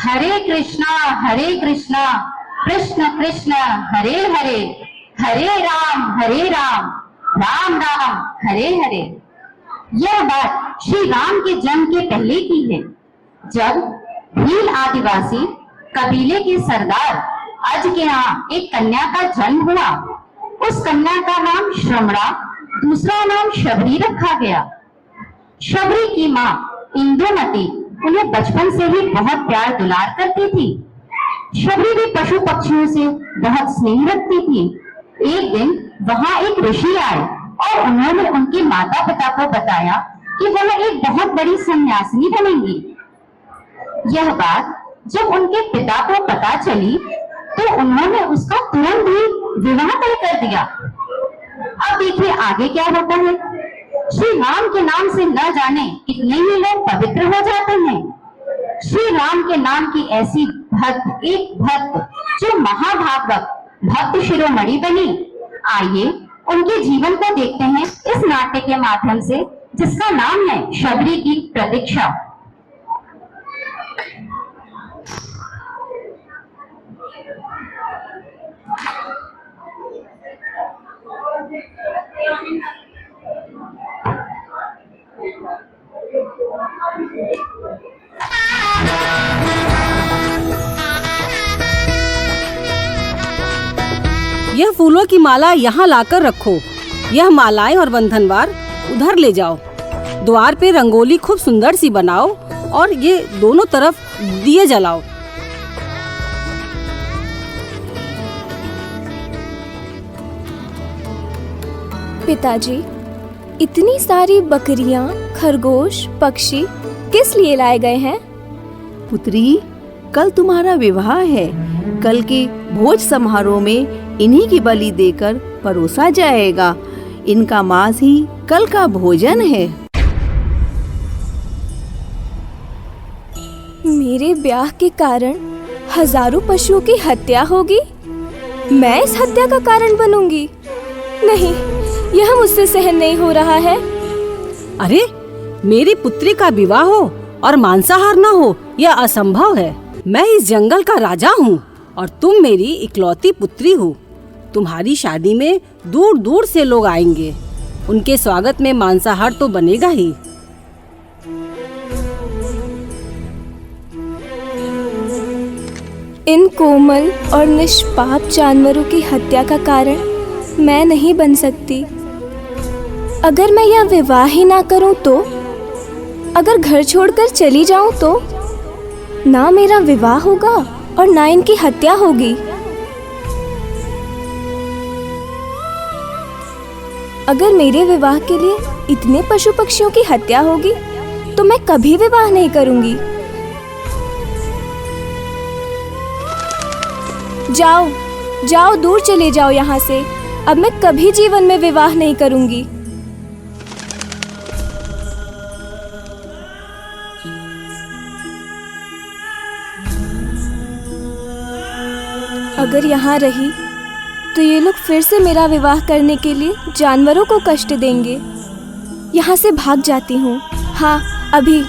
हरे कृष्णा कृष्ण कृष्ण हरे हरे, हरे राम राम राम हरे हरे। यह बात श्री राम के जन्म के पहले की है, जब भील आदिवासी कबीले के सरदार अज के यहाँ एक कन्या का जन्म हुआ। उस कन्या का नाम श्रमणा, दूसरा नाम शबरी रखा गया। शबरी की माँ इंदुमती उन्हें बचपन से ही बहुत प्यार दुलार करती थी। शबरी भी पशु पक्षियों से बहुत स्नेह रखती थी। एक दिन वहाँ एक ऋषि आए और उन्होंने उनके माता पिता को बताया कि वह एक बहुत बड़ी सन्यासिनी बनेंगी। यह बात जब उनके पिता को पता चली तो उन्होंने उसका तुरंत ही विवाह तय कर दिया। अब देखिए आगे क्या होता है। श्री राम के नाम से न जाने कितने ही लोग पवित्र हो जाते हैं। श्री राम के नाम की ऐसी एक भक्त जो महाभागवत भक्त शिरोमणि बनी। आइए उनके जीवन को देखते हैं इस नाट्य के माध्यम से, जिसका नाम है शबरी की प्रतीक्षा। यह फूलों की माला यहाँ लाकर रखो। यह मालाएं और बंधनवार उधर ले जाओ। द्वार पे रंगोली खूब सुंदर सी बनाओ और ये दोनों तरफ दिए जलाओ। पिताजी, इतनी सारी बकरियां, खरगोश, पक्षी किस लिए लाए गए हैं? पुत्री, कल तुम्हारा विवाह है। कल के भोज समारोह में इन्हीं की बलि देकर परोसा जाएगा। इनका मांस ही कल का भोजन है। मेरे ब्याह के कारण हजारों पशुओं की हत्या होगी। मैं इस हत्या का कारण बनूंगी? नहीं, यह मुझसे सहन नहीं हो रहा है। अरे, मेरी पुत्री का विवाह हो और मांसाहार न हो, यह असंभव है। मैं इस जंगल का राजा हूँ और तुम मेरी इकलौती पुत्री हो। तुम्हारी शादी में दूर दूर से लोग आएंगे। उनके स्वागत में मांसाहार तो बनेगा ही। इन कोमल और निष्पाप जानवरों की हत्या का कारण मैं नहीं बन सकती। अगर मैं यह विवाह ही ना करूं तो, अगर घर छोड़कर चली जाऊं तो, ना मेरा विवाह होगा और ना इनकी हत्या होगी। अगर मेरे विवाह के लिए इतने पशु पक्षियों की हत्या होगी तो मैं कभी विवाह नहीं करूंगी। जाओ, जाओ, दूर चले जाओ यहाँ से। अब मैं कभी जीवन में विवाह नहीं करूंगी। अगर यहाँ रही तो ये लोग फिर से मेरा विवाह करने के लिए जानवरों को कष्ट देंगे। यहाँ से भाग जाती हूँ। हाँ, अभी।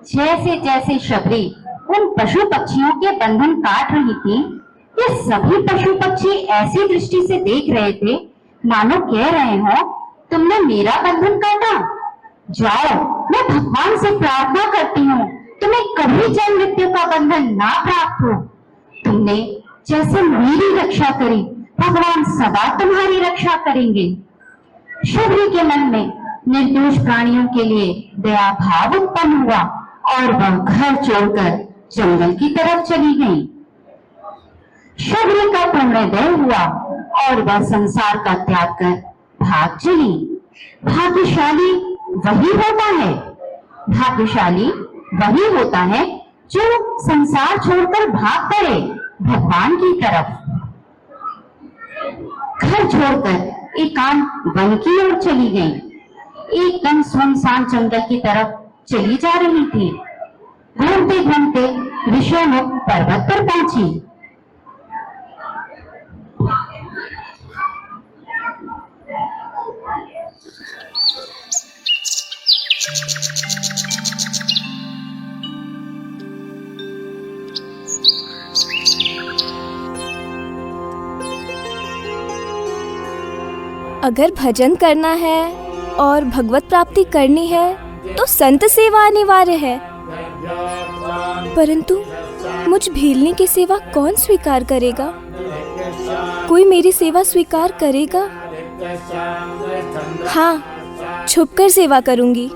जैसे जैसे शबरी उन पशु पक्षियों के बंधन काट रही थी, ये सभी पशु पक्षी ऐसी दृष्टि से देख रहे थे मानो कह रहे हो, तुमने मेरा बंधन काटा। जाओ, मैं भगवान से प्रार्थना करती हूँ तुम्हें कभी जन्म मृत्यु का बंधन ना प्राप्त हो। तुमने जैसे मेरी रक्षा करी, भगवान सदा तुम्हारी रक्षा करेंगे। शबरी के मन में निर्दोष प्राणियों के लिए दया भाव उत्पन्न हुआ और वह घर छोड़कर जंगल की तरफ चली गई। शबरी का पुण्योदय हुआ और वह संसार का त्याग कर भाग चली। भाग्यशाली वही होता है, भाग्यशाली वही होता है जो संसार छोड़कर भाग पड़े भगवान की तरफ। घर छोड़कर एकांत वन की ओर चली गईं। एकदम सुनसान जंगल की तरफ चली जा रही थी। घूमते घूमते ऋषिमुख पर्वत पर पहुंची। अगर भजन करना है और भगवत प्राप्ति करनी है तो संत सेवा अनिवार्य है। परंतु मुझ भीलनी की सेवा कौन स्वीकार करेगा? कोई मेरी सेवा स्वीकार करेगा? हाँ, छुपकर सेवा करूंगी।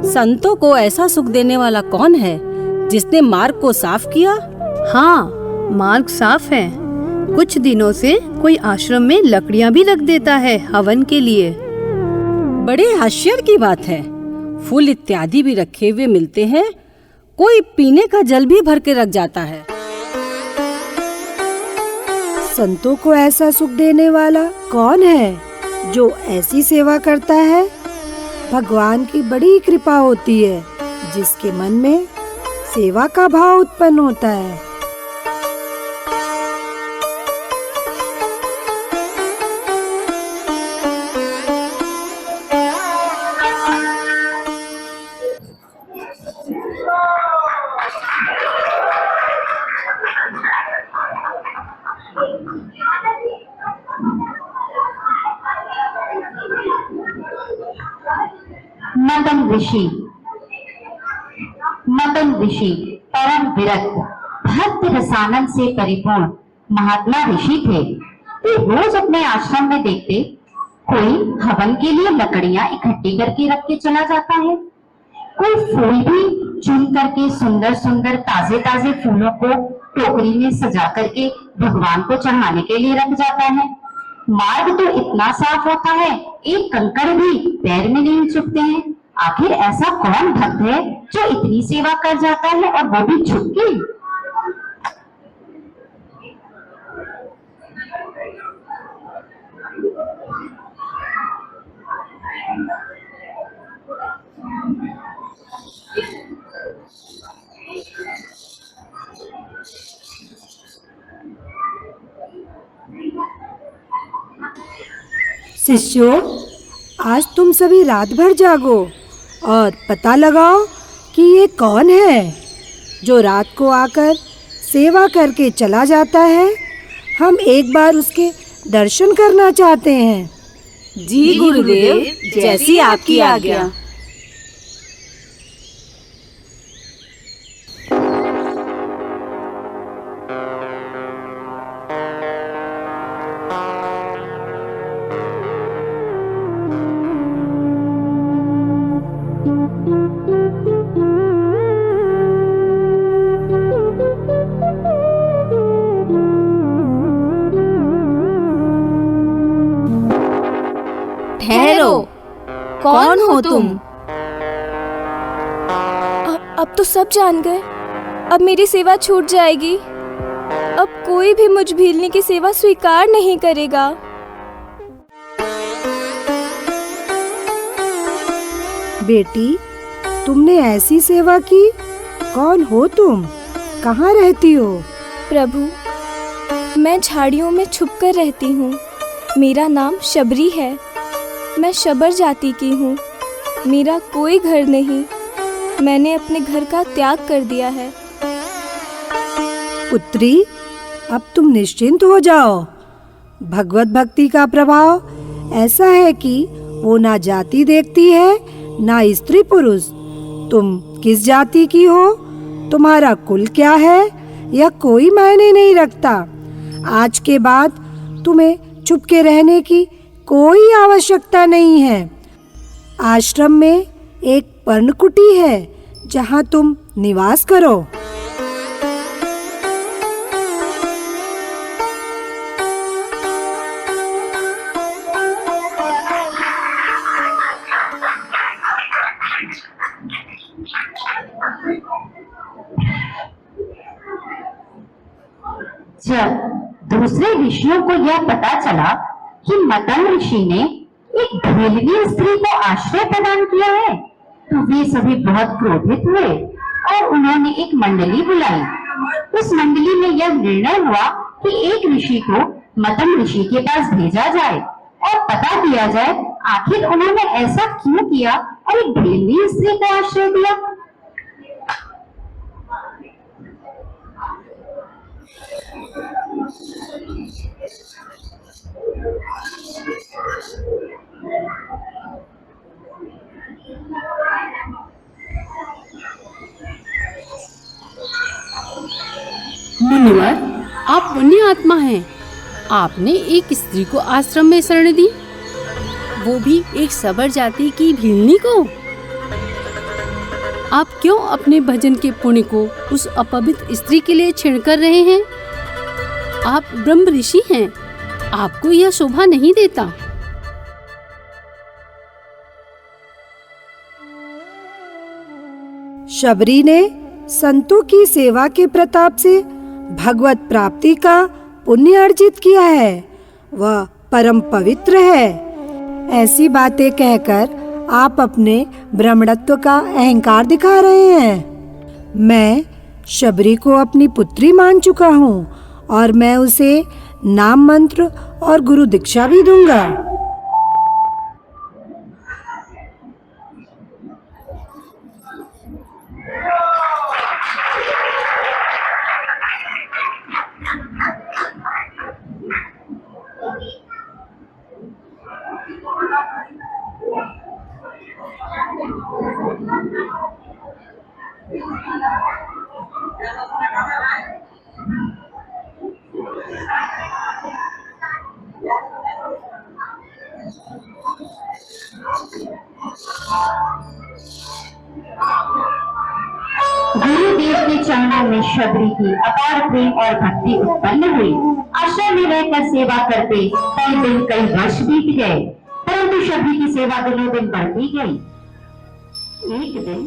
संतों को ऐसा सुख देने वाला कौन है जिसने मार्ग को साफ किया? हाँ, मार्ग साफ है। कुछ दिनों से कोई आश्रम में लकड़ियाँ भी रख देता है हवन के लिए। बड़े आश्चर्य की बात है। फूल इत्यादि भी रखे हुए मिलते हैं। कोई पीने का जल भी भर के रख जाता है। संतों को ऐसा सुख देने वाला कौन है जो ऐसी सेवा करता है? भगवान की बड़ी कृपा होती है जिसके मन में सेवा का भाव उत्पन्न होता है। मदन ऋषि परम विरक्त भक्त रसानंद से परिपूर्ण महात्मा ऋषि थे। वे रोज अपने आश्रम में देखते कोई हवन के लिए लकड़ियां इकट्ठी करके रख के चला जाता है, कोई फूल भी चुन करके सुंदर सुंदर ताजे ताजे फूलों को टोकरी में सजा करके भगवान को चढ़ाने के लिए रख जाता है। मार्ग तो इतना साफ होता है, एक कंकड़ भी पैर में नहीं चुभते हैं। आखिर ऐसा कौन भक्त है जो इतनी सेवा कर जाता है और वो भी छुप के? शिष्यों, आज तुम सभी रात भर जागो और पता लगाओ कि ये कौन है जो रात को आकर सेवा करके चला जाता है हम एक बार उसके दर्शन करना चाहते हैं। जी गुरुदेव, जैसी आपकी आज्ञा। ठहरो, कौन हो तुम? अब तो सब जान गए। अब मेरी सेवा छूट जाएगी। अब कोई भी मुझ भीलनी की सेवा स्वीकार नहीं करेगा। बेटी, तुमने ऐसी सेवा की। कौन हो तुम? कहाँ रहती हो? प्रभु, मैं झाड़ियों में छुपकर रहती हूँ। मेरा नाम शबरी है। मैं शबर जाति की हूँ। मेरा कोई घर नहीं। मैंने अपने घर का त्याग कर दिया है। पुत्री, अब तुम निश्चिंत हो जाओ। भगवत भक्ति का प्रभाव ऐसा है कि वो ना जाति देखती है, ना स्त्री पुरुष। तुम किस जाति की हो, तुम्हारा कुल क्या है, यह कोई मायने नहीं रखता। आज के बाद तुम्हें छुपके रहने की कोई आवश्यकता नहीं है। आश्रम में एक पर्णकुटी है जहाँ तुम निवास करो। जब दूसरे ऋषियों को यह पता चला कि मतंग ऋषि ने एक भीलनी स्त्री को आश्रय प्रदान किया है, तो वे सभी बहुत क्रोधित हुए और उन्होंने एक मंडली बुलाई। उस मंडली में यह निर्णय हुआ कि एक ऋषि को मतंग ऋषि के पास भेजा जाए और पता किया जाए आखिर उन्होंने ऐसा क्यों किया और एक भीलनी स्त्री को आश्रय दिया। मुनिवर, आप पुण्य आत्मा हैं। आपने एक स्त्री को आश्रम में शरण दी, वो भी एक सबर जाति की भीलनी को। आप क्यों अपने भजन के पुण्य को उस अपवित्र स्त्री के लिए छीन कर रहे हैं? आप ब्रह्म ऋषि हैं, आपको यह शोभा नहीं देता। शबरी ने संतों की सेवा के प्रताप से भगवत प्राप्ति का पुण्य अर्जित किया है। वह परम पवित्र है। ऐसी बातें कहकर आप अपने ब्रह्मणत्व का अहंकार दिखा रहे हैं। मैं शबरी को अपनी पुत्री मान चुका हूँ और मैं उसे नाम मंत्र और गुरु दीक्षा भी दूंगा। गुरुदेव के चरणों में शबरी की अपार प्रेम और भक्ति उत्पन्न हुई। आश्रम में रहकर सेवा करते कई दिन कई वर्ष बीत गए, परंतु शबरी की सेवा दिनों दिन बढ़ती गई। एक दिन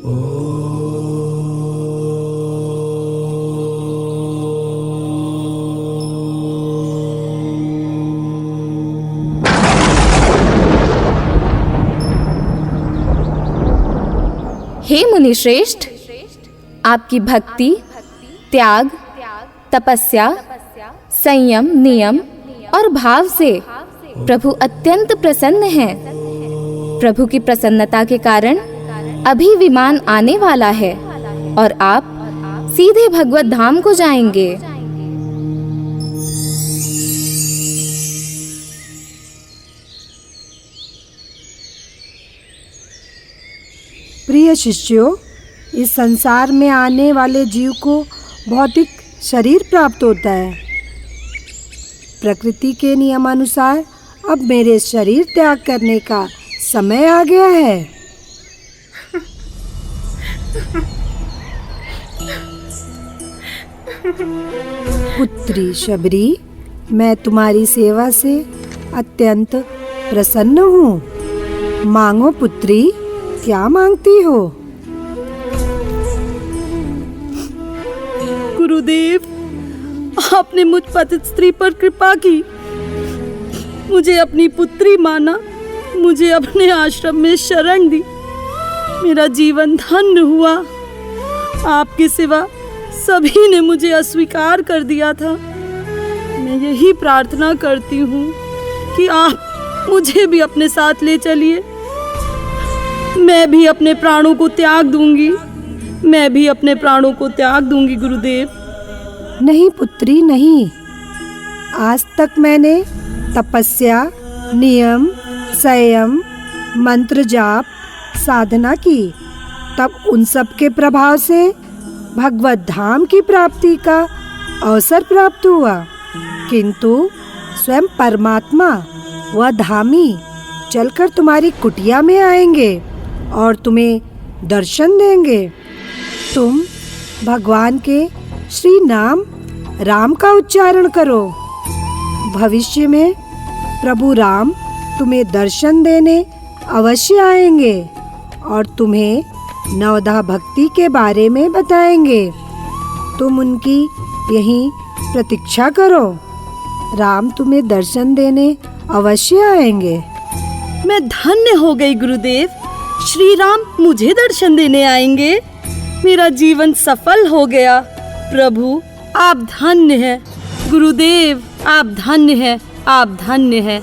हे मुनिश्रेष्ठ, आपकी भक्ति, त्याग, तपस्या, संयम, नियम और भाव से प्रभु अत्यंत प्रसन्न हैं। प्रभु की प्रसन्नता के कारण अभी विमान आने वाला है और आप सीधे भगवत धाम को जाएंगे। प्रिय शिष्यों, इस संसार में आने वाले जीव को भौतिक शरीर प्राप्त होता है। प्रकृति के नियमानुसार अब मेरे शरीर त्याग करने का समय आ गया है। पुत्री शबरी, मैं तुम्हारी सेवा से अत्यंत प्रसन्न हूँ। मांगो पुत्री, क्या मांगती हो? गुरुदेव, आपने मुझ पतित स्त्री पर कृपा की, मुझे अपनी पुत्री माना, मुझे अपने आश्रम में शरण दी, मेरा जीवन धन्य हुआ। आपके सिवा सभी ने मुझे अस्वीकार कर दिया था। मैं यही प्रार्थना करती हूँ कि आप मुझे भी अपने साथ ले चलिए। मैं भी अपने प्राणों को त्याग दूंगी, मैं भी अपने प्राणों को त्याग दूंगी गुरुदेव। नहीं पुत्री, नहीं। आज तक मैंने तपस्या, नियम, संयम, मंत्र जाप, साधना की, तब उन सब के प्रभाव से भगवत धाम की प्राप्ति का अवसर प्राप्त हुआ। किंतु स्वयं परमात्मा व धामी चलकर तुम्हारी कुटिया में आएंगे और तुम्हें दर्शन देंगे। तुम भगवान के श्री नाम राम का उच्चारण करो। भविष्य में प्रभु राम तुम्हें दर्शन देने अवश्य आएंगे और तुम्हें नवधा भक्ति के बारे में बताएंगे। तुम उनकी यहीं प्रतीक्षा करो, राम तुम्हें दर्शन देने अवश्य आएंगे। मैं धन्य हो गई गुरुदेव, श्री राम मुझे दर्शन देने आएंगे। मेरा जीवन सफल हो गया। प्रभु आप धन्य हैं, गुरुदेव आप धन्य हैं, आप धन्य हैं।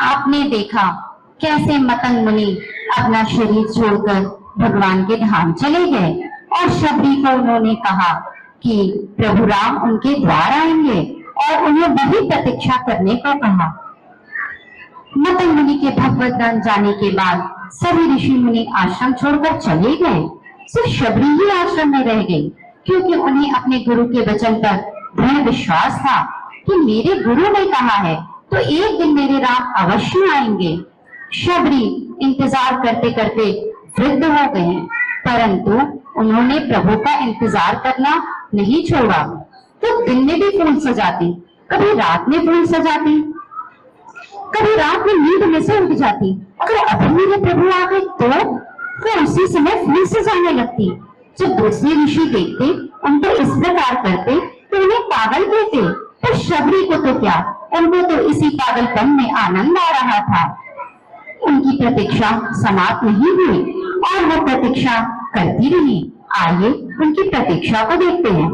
आपने देखा कैसे मतंग मुनि अपना शरीर छोड़कर भगवान के धाम चले गए और शबरी को उन्होंने कहा कि प्रभु राम उनके द्वार आएंगे और उन्हें वही प्रतीक्षा करने को कहा। मतंग मुनि के भगवत दान जाने के बाद सभी ऋषि मुनि आश्रम छोड़कर चले गए। सिर्फ शबरी ही आश्रम में रह गई, क्योंकि उन्हें अपने गुरु के वचन पर दृढ़ विश्वास था कि मेरे गुरु ने कहा है तो एक दिन मेरे राम अवश्य आएंगे। शबरी इंतजार करते करते वृद्ध हो गए हैं, परंतु उन्होंने प्रभु का इंतजार करना नहीं छोड़ा। तो दिन में भी फूल सजाती, कभी रात में फूल सजाती, कभी रात में नींद में से उठ जाती। अगर अभी मेरे प्रभु आ गए तो उसी समय फूल सजाने लगती। जब दूसरे ऋषि देखते उनको इस प्रकार करते तो उन्हें पागल कहते, पर शबरी को तो क्या, उनको तो इसी पागलपन में आनंद आ रहा था। उनकी प्रतीक्षा समाप्त नहीं हुई और वो प्रतीक्षा करती रही। आइए उनकी प्रतीक्षा को देखते हैं।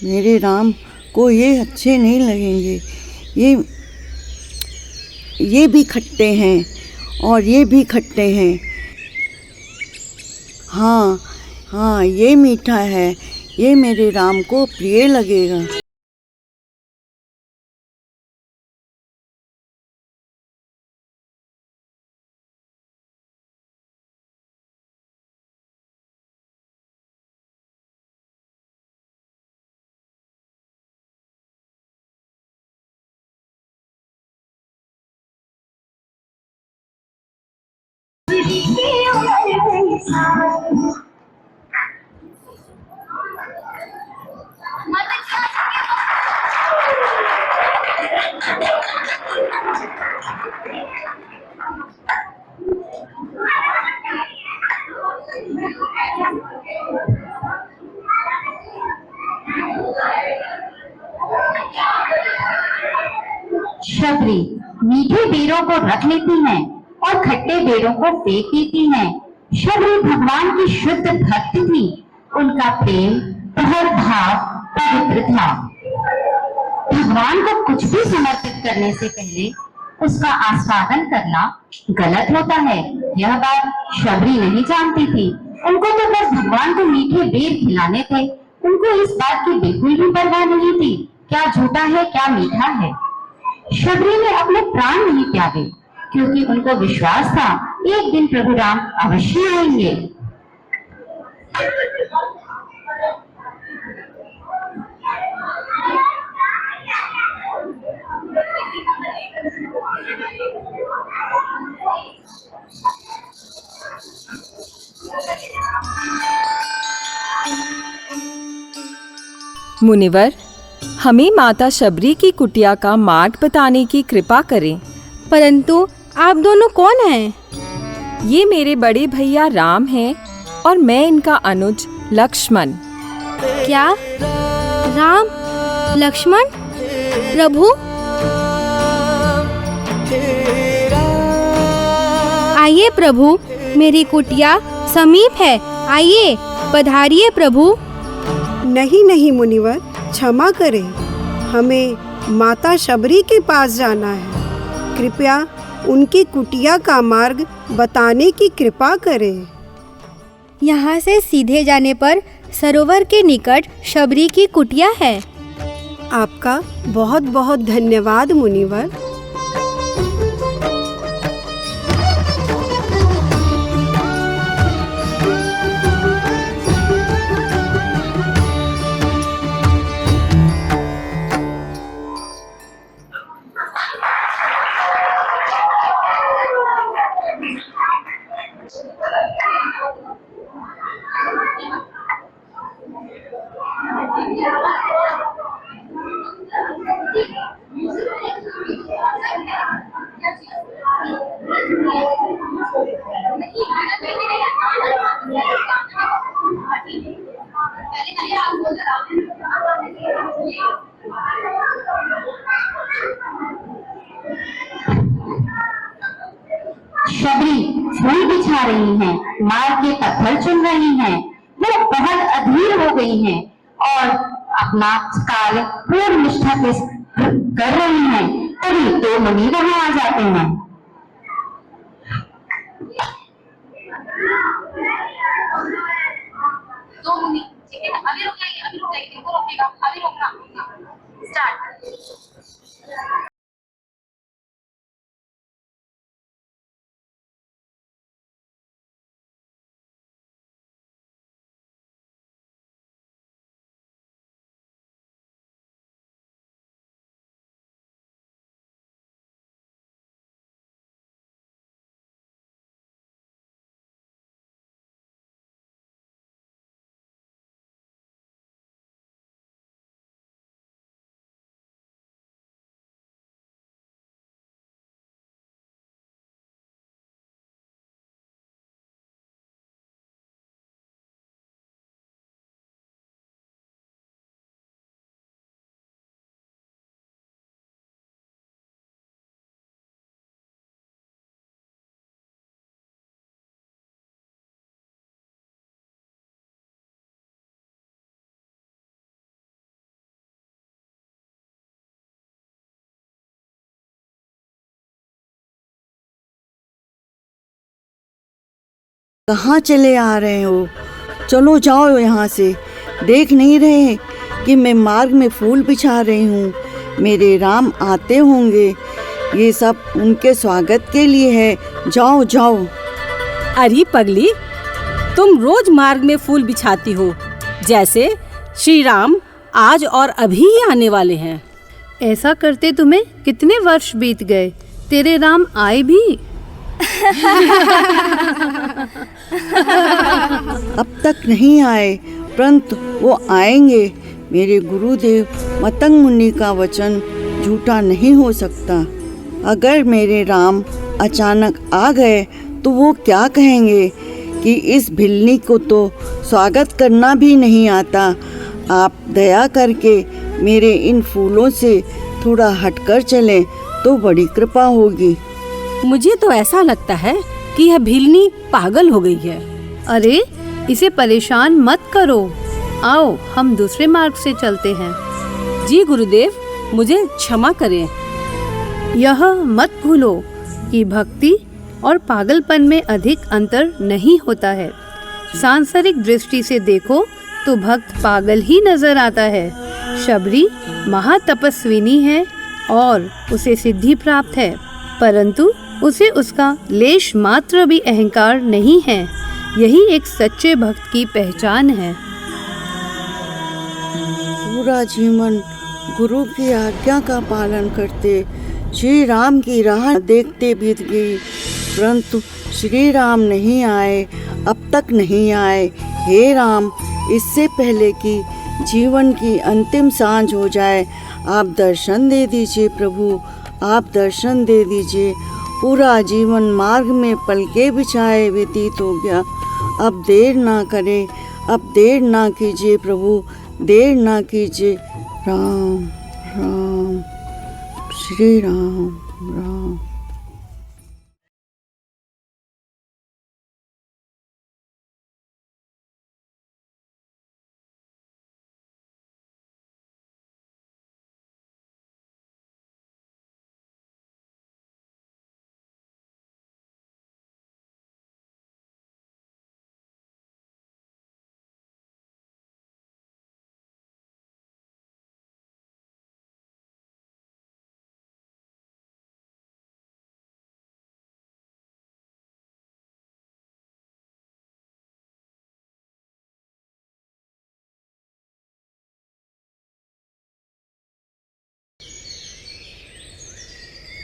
मेरे राम को ये अच्छे नहीं लगेंगे। ये भी खट्टे हैं और ये भी खट्टे हैं। हाँ हाँ, ये मीठा है, ये मेरे राम को प्रिय लगेगा। शबरी मीठे बेरों को रख लेती हैं और खट्टे बेरों को फेंक देती हैं। शबरी भगवान की शुद्ध भक्त थी। उनका प्रेम हर भाव पवित्र था। भगवान को कुछ भी समर्पित करने से पहले उसका आस्वादन करना गलत होता है। यह बात शबरी नहीं जानती थी। उनको तो बस भगवान को मीठे बेर खिलाने थे। उनको इस बात की बिल्कुल भी परवाह नहीं थी क्या झूठा है क्या मीठा है। शबरी ने अपने प्राण नहीं त्यागे क्योंकि उनको विश्वास था एक दिन प्रभु राम अवश्य आएंगे। मुनिवर, हमें माता शबरी की कुटिया का मार्ग बताने की कृपा करें। परंतु आप दोनों कौन हैं? ये मेरे बड़े भैया राम हैं और मैं इनका अनुज लक्ष्मण। क्या राम लक्ष्मण प्रभु? आइए प्रभु, मेरी कुटिया समीप है, आइए पधारिए प्रभु। नहीं नहीं मुनिवर, क्षमा करें, हमें माता शबरी के पास जाना है। कृपया उनकी कुटिया का मार्ग बताने की कृपा करें। यहाँ से सीधे जाने पर सरोवर के निकट शबरी की कुटिया है। आपका बहुत बहुत धन्यवाद मुनिवर। शबरी फूल बिछा रही हैं, मार्ग के पत्थर चुन रही हैं। वो बहुत अधीर हो गई हैं और अपना कार्य पूर्ण निष्ठा के कर रही हैं। तभी दो मुनि वहां आ जाते हैं। दो मुनि, ठीक है, अभी रुक जाइए, वो रोकेगा, अभी रोकना, स्टार्ट। कहाँ चले आ रहे हो? चलो जाओ यहाँ से। देख नहीं रहे कि मैं मार्ग में फूल बिछा रही हूँ? मेरे राम आते होंगे, ये सब उनके स्वागत के लिए है। जाओ जाओ। अरे पगली, तुम रोज मार्ग में फूल बिछाती हो, जैसे श्री राम आज और अभी ही आने वाले हैं। ऐसा करते तुम्हें कितने वर्ष बीत गए, तेरे राम आए भी? अब तक नहीं आए, परंतु वो आएंगे। मेरे गुरुदेव मतंग मुनि का वचन झूठा नहीं हो सकता। अगर मेरे राम अचानक आ गए तो वो क्या कहेंगे कि इस भिल्ली को तो स्वागत करना भी नहीं आता। आप दया करके मेरे इन फूलों से थोड़ा हटकर चलें तो बड़ी कृपा होगी। मुझे तो ऐसा लगता है कि यह भिलनी पागल हो गई है। अरे इसे परेशान मत करो, आओ हम दूसरे मार्ग से चलते हैं। जी गुरुदेव, मुझे क्षमा करें। यह मत भूलो कि भक्ति और पागलपन में अधिक अंतर नहीं होता है। सांसारिक दृष्टि से देखो तो भक्त पागल ही नजर आता है। शबरी महातपस्विनी है और उसे सिद्धि प्राप्त है, परंतु उसे उसका लेश मात्र भी अहंकार नहीं है। यही एक सच्चे भक्त की पहचान है। पूरा जीवन गुरु की आज्ञा का पालन करते श्री राम की राह देखते बीत गई, परंतु श्री राम नहीं आए, अब तक नहीं आए। हे राम, इससे पहले कि जीवन की अंतिम सांझ हो जाए, आप दर्शन दे दीजिए प्रभु, आप दर्शन दे दीजिए। पूरा जीवन मार्ग में पलके बिछाए व्यतीत हो गया। अब देर ना करें, अब देर ना कीजिए प्रभु, देर ना कीजिए। राम राम श्री राम राम।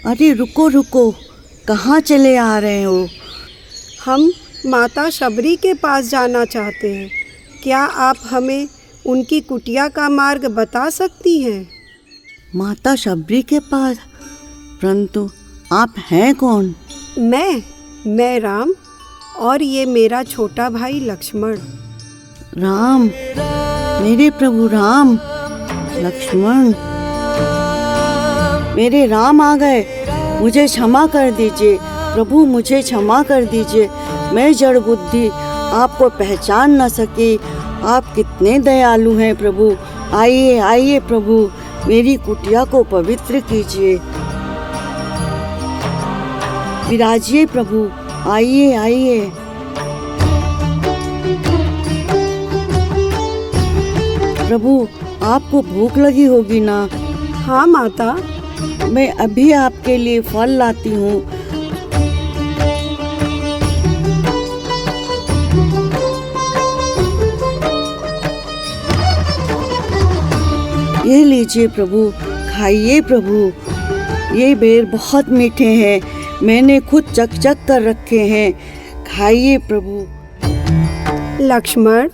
अरे रुको रुको, कहाँ चले आ रहे हो? हम माता शबरी के पास जाना चाहते हैं। क्या आप हमें उनकी कुटिया का मार्ग बता सकती हैं? माता शबरी के पास? परंतु आप हैं कौन? मैं राम, और ये मेरा छोटा भाई लक्ष्मण। राम, मेरे प्रभु राम, लक्ष्मण, मेरे राम आ गए। मुझे क्षमा कर दीजिए प्रभु, मुझे क्षमा कर दीजिए। मैं जड़ बुद्धि आपको पहचान न सकी। आप कितने दयालु हैं प्रभु। आइए आइए प्रभु, मेरी कुटिया को पवित्र कीजिए। विराजिए प्रभु, आइए आइए। प्रभु, आपको भूख लगी होगी ना? हाँ माता। मैं अभी आपके लिए फल लाती हूँ। ये लीजिए प्रभु, खाइए प्रभु। ये बेर बहुत मीठे हैं, मैंने खुद चक कर रखे हैं। खाइए प्रभु। लक्ष्मण,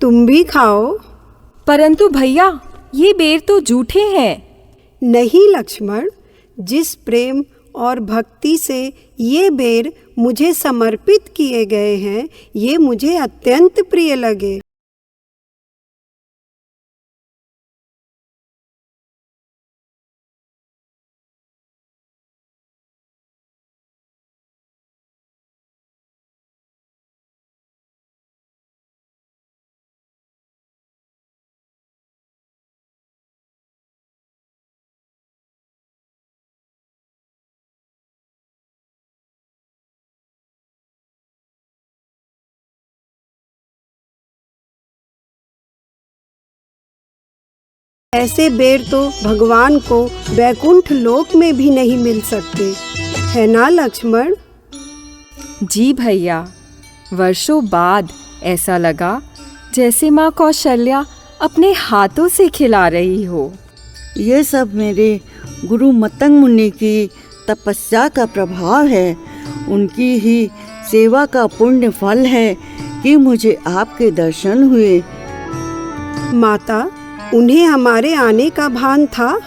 तुम भी खाओ। परंतु भैया, ये बेर तो जूठे हैं। नहीं लक्ष्मण, जिस प्रेम और भक्ति से ये बेर मुझे समर्पित किए गए हैं, ये मुझे अत्यंत प्रिय लगे। ऐसे बेर तो भगवान को वैकुंठ लोक में भी नहीं मिल सकते, है ना लक्ष्मण? जी भैया, वर्षों बाद ऐसा लगा जैसे माँ कौशल्या अपने हाथों से खिला रही हो। ये सब मेरे गुरु मतंग मुनि की तपस्या का प्रभाव है। उनकी ही सेवा का पुण्य फल है कि मुझे आपके दर्शन हुए। माता, उन्हें हमारे आने का भान था?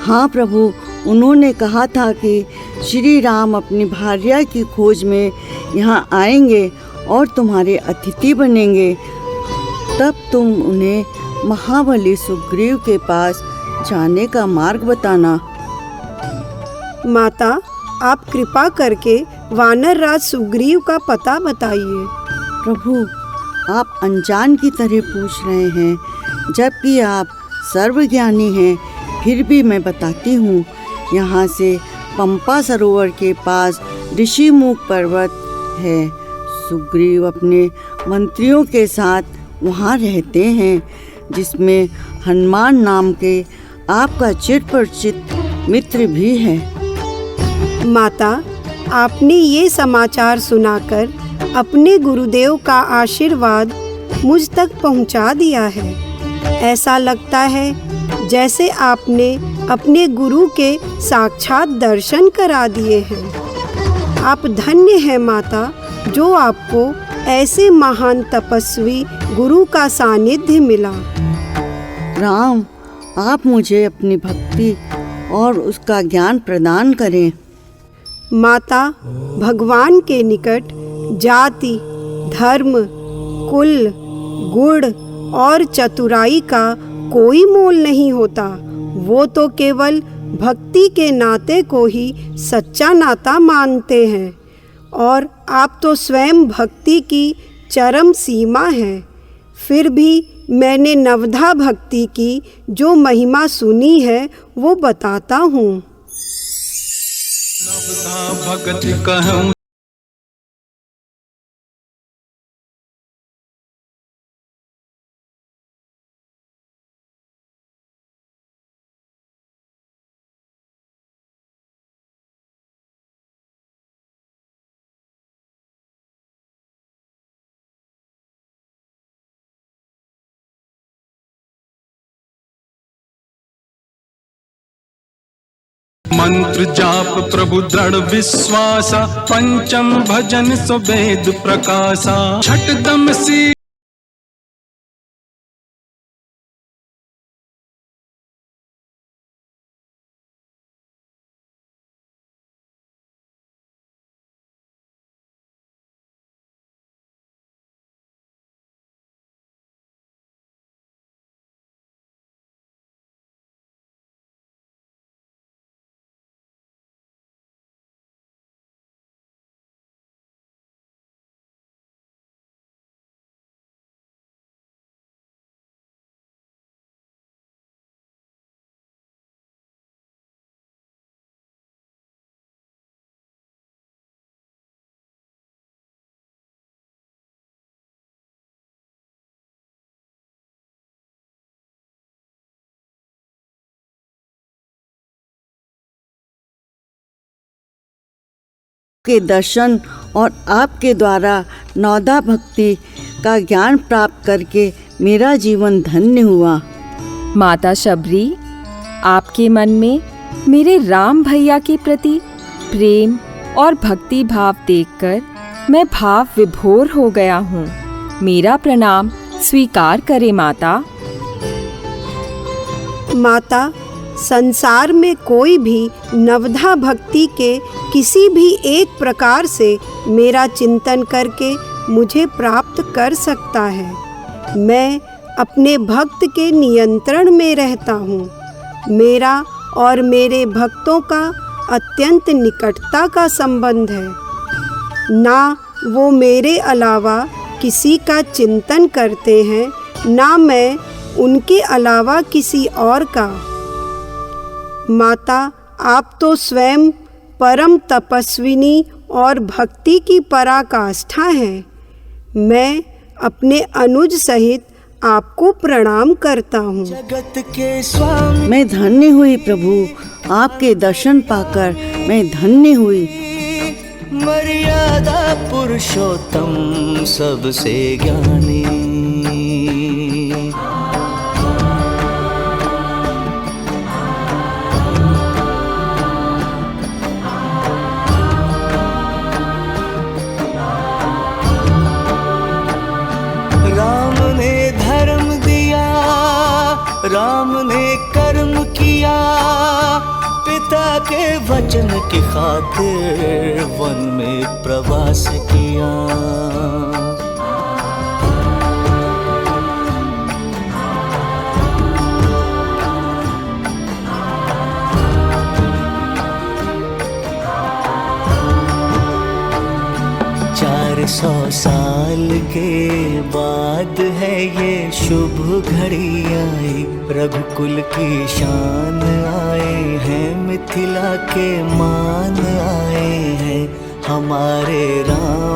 हाँ प्रभु, उन्होंने कहा था कि श्री राम अपनी भार्या की खोज में यहाँ आएंगे और तुम्हारे अतिथि बनेंगे। तब तुम उन्हें महाबली सुग्रीव के पास जाने का मार्ग बताना। माता, आप कृपा करके वानर राज सुग्रीव का पता बताइए। प्रभु, आप अनजान की तरह पूछ रहे हैं, जबकि आप सर्वज्ञानी हैं। फिर भी मैं बताती हूँ। यहाँ से पंपा सरोवर के पास ऋषिमुख पर्वत है। सुग्रीव अपने मंत्रियों के साथ वहाँ रहते हैं, जिसमें हनुमान नाम के आपका चिरपरिचित मित्र भी है। माता, आपने ये समाचार सुनाकर अपने गुरुदेव का आशीर्वाद मुझ तक पहुंचा दिया है। ऐसा लगता है जैसे आपने अपने गुरु के साक्षात दर्शन करा दिए हैं। आप धन्य हैं माता, जो आपको ऐसे महान तपस्वी गुरु का सानिध्य मिला। राम, आप मुझे अपनी भक्ति और उसका ज्ञान प्रदान करें। माता, भगवान के निकट जाति, धर्म, कुल, गुण और चतुराई का कोई मोल नहीं होता। वो तो केवल भक्ति के नाते को ही सच्चा नाता मानते हैं, और आप तो स्वयं भक्ति की चरम सीमा हैं। फिर भी मैंने नवधा भक्ति की जो महिमा सुनी है वो बताता हूँ। नवधा भगति कहूँ मंत्र जाप प्रभु दृढ़ विश्वासा, पंचम भजन सुवेद प्रकाशा। छठ दम सी के दर्शन और आपके द्वारा नवधा भक्ति का ज्ञान प्राप्त करके मेरा जीवन धन्य हुआ। माता शबरी, आपके मन में मेरे राम भैया के प्रति प्रेम और भक्ति भाव देखकर मैं भाव विभोर हो गया हूँ। मेरा प्रणाम स्वीकार करें माता। माता, संसार में कोई भी नवधा भक्ति के किसी भी एक प्रकार से मेरा चिंतन करके मुझे प्राप्त कर सकता है। मैं अपने भक्त के नियंत्रण में रहता हूँ। मेरा और मेरे भक्तों का अत्यंत निकटता का संबंध है। ना वो मेरे अलावा किसी का चिंतन करते हैं, ना मैं उनके अलावा किसी और का। माता, आप तो स्वयं परम तपस्विनी और भक्ति की पराकाष्ठा हैं। मैं अपने अनुज सहित आपको प्रणाम करता हूँ। जगत के स्वामी मैं धन्य हुई प्रभु, आपके दर्शन पाकर मैं धन्य हुई। मर्यादा पुरुषोत्तम सबसे ज्ञानी। राम ने कर्म किया पिता के वचन की खातिर वन में प्रवास किया। 400 साल के बाद है ये शुभ घड़ी आई, रघुकुल की शान आए हैं, मिथिला के मान आए हैं, हमारे राम